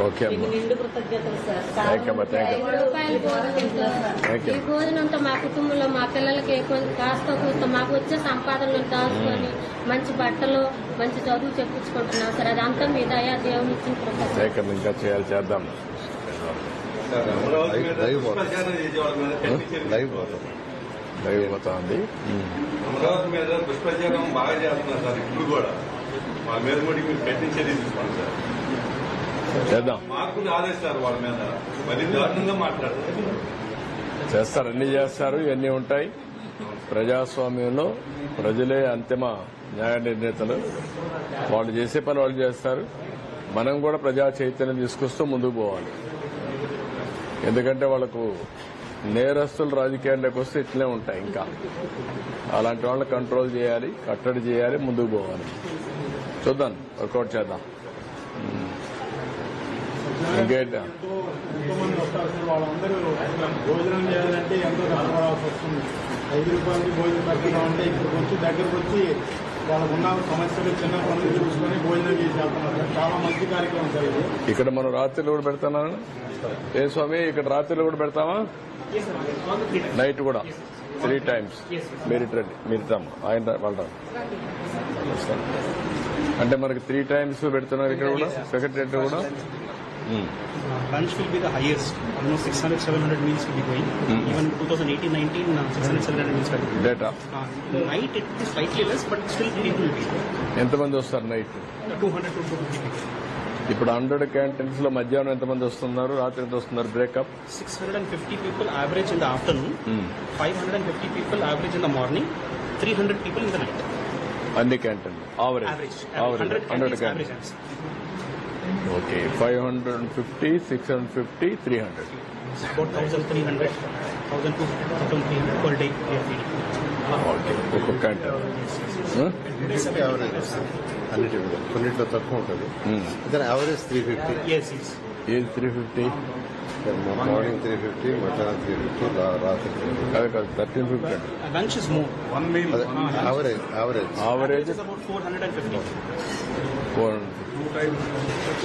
Okay అమ్మా, నిండు కృతజ్ఞతలు సార్. థ్యాంక్ యూ అమ్మా, థ్యాంక్ యూ. ఈ భోజనంతో మా కుటుంబంలో మా పిల్లలకి కాస్త కూస్త మాకు వచ్చే సంపాదనలు దాచుకొని మంచి బట్టలు మంచి చదువు చెప్పించుకుంటున్నాం సార్. అదంతా మీ దయా దేవుని ఇచ్చిన కృతజ్ఞత. ఇంకా చేద్దాం. లైవ్ పోతుంది. అమరావతి మీద దుష్ప్రచారం బాగా చేస్తున్నారు సార్. ఇప్పుడు కూడా వాళ్ళ మీద కూడా మీరు కఠిన చర్యలు తీసుకోండి సార్. చేద్దాం. మార్పులు ఆదేశారు వాళ్ళ మీద, మరి దారుణంగా మాట్లాడతారు. చేస్తారు, అన్ని చేస్తారు, ఇవన్నీ ఉంటాయి. ప్రజాస్వామ్యంలో ప్రజలే అంతిమ న్యాయ నిర్ణేతలు. వాళ్ళు చేసే పని వాళ్ళు చేస్తారు. మనం కూడా ప్రజా చైతన్యం తీసుకొస్తూ ముందుకు పోవాలి. ఎందుకంటే వాళ్ళకు నేరస్తులు రాజకీయాల్లోకి వస్తే ఇట్లే ఉంటాయి. ఇంకా అలాంటి వాళ్ళని కంట్రోల్ చేయాలి, కట్టడి చేయాలి, ముందుకు పోవాలి. చూద్దాం, వర్కౌట్ చేద్దాం. ఇంకేంటా ఎంతోమంది వస్తారు సార్. వాళ్ళందరూ భోజనం చేయాలంటే ఎంతో కష్టపడాల్సి వస్తుంది. 5 రూపాయలకి భోజనం పెట్టడం అంటే ఇక్కడికి వచ్చి దగ్గరకు వచ్చి వాళ్ళకున్న సమస్యలు చిన్న పనులు చూసుకొని భోజనం చేసి వెళ్తున్నారు సార్. చాలా మంచి కార్యక్రమం సార్ ఇది. ఇక్కడ మనం రాత్రిలో కూడా పెడతాను. ఏ స్వామి, ఇక్కడ రాత్రిలో కూడా పెడతామా? నైట్ కూడా 3 times. మీరు రండి, ఆయన వాళ్ళు అంటే మనకి 3 times పెడుతున్నారు ఇక్కడ కూడా. సెక్రటరియట్ కూడా lunch will be the highest. Almost 600-700 meals will be going. Even 2018-19, 600-700 meals will be going. Data. Night it is slightly less, but still people will be. ఎంతమంది వస్తారు నైట్? 200-250 people. ఇప్పుడు 100 క్యాంటీన్స్ లో మధ్యాహ్నం ఎంతమంది వస్తున్నారు, రాత్రి ఎంత వస్తున్నారు? Breakup 650 people average in the afternoon, 550 people average in the morning, 300 people in the night. అన్ని క్యాంటీన్లు Average. 100 canteens. Okay, 550, 650, 300. About 1,300, 1,200, 1,300 per day we are feeding. Okay, ఒక్కొక్క క్యాంటీన్. యావరేజ్ కొన్నిట్లో తక్కువ ఉంటుంది. యావరేజ్ 350. Yes. ఏది 350? మార్నింగ్ 350, మధ్యాహ్నం 350, రాత్రి 350. కాదు 1350 అండి. Lunch is more. One meal. Average Is about 450. 400.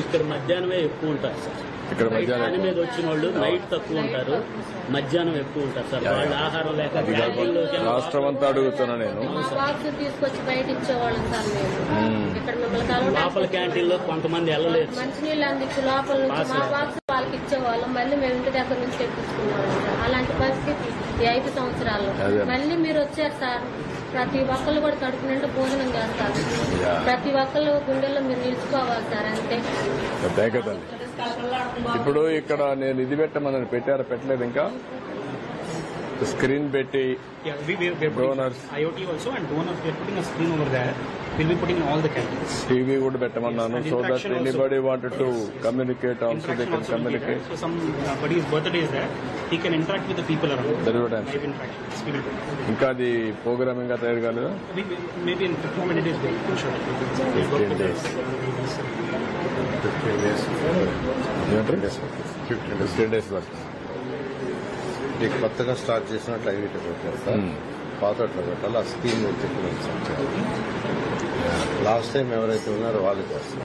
ఇక్కడ మధ్యాహ్నమే ఎక్కువ ఉంటారు సార్. ఇక్కడ మధ్యాహ్నం దాని మీద వచ్చిన వాళ్ళు నైట్ తక్కువ ఉంటారు, మధ్యాహ్నం ఎక్కువ ఉంటారు సార్. వాళ్ళు ఆహారం లేక క్యాంటీన్లోకి రాష్ట్రం అంతా అడుగుతున్నా నేను. బాక్స్ తీసుకొచ్చి బయట ఇచ్చేవాళ్ళం సార్ మేము. ఇక్కడ మిమ్మల్ని లోపల క్యాంటీన్లో కొంతమంది వెళ్ళలేదు. మంచినీళ్ళు అందించి లోపల నుంచి మా బాక్స్ వాళ్ళకి ఇచ్చేవాళ్ళం. మళ్ళీ మేము ఇంటి దగ్గర నుంచి తెప్పించుకునేవాళ్ళం సార్. అలాంటి పరిస్థితి ఈ 5 సంవత్సరాల్లో. మళ్ళీ మీరు వచ్చారు సార్. ప్రతి ఒక్కళ్ళు కూడా కడుపు నిండా భోజనం చేస్తారు. ప్రతి ఒక్కళ్ళు గుండెల్లో మీరు నిలుచుకోవాలి సార్. అంతే. కదండి. ఇప్పుడు ఇక్కడ నేను ఇది పెట్టలేదు ఇంకా స్క్రీన్ పెట్టి Yeah, we are donors. IoT also and donors. We are putting a screen over there. We'll be putting in all the canteens. TV కూడా పెట్టమన్నాను. So that anybody wanted to communicate also they can communicate. So somebody's birthday is there. He can interact with the people around. Live interactions. We will do. ఇంకా అది programme ఇంకా తయారు కాలేదా? Maybe in 15 days we'll push it. 15 days. 15 days వరకు. మీకు కొత్తగా start చేసినట్లు అవి పెట్టారు సార్. పాత అట్లా పెట్టాలి. ఆ స్కీమ్ చెప్పిన లాస్ట్ టైం ఎవరైతే ఉన్నారో వాళ్ళకి వస్తారు.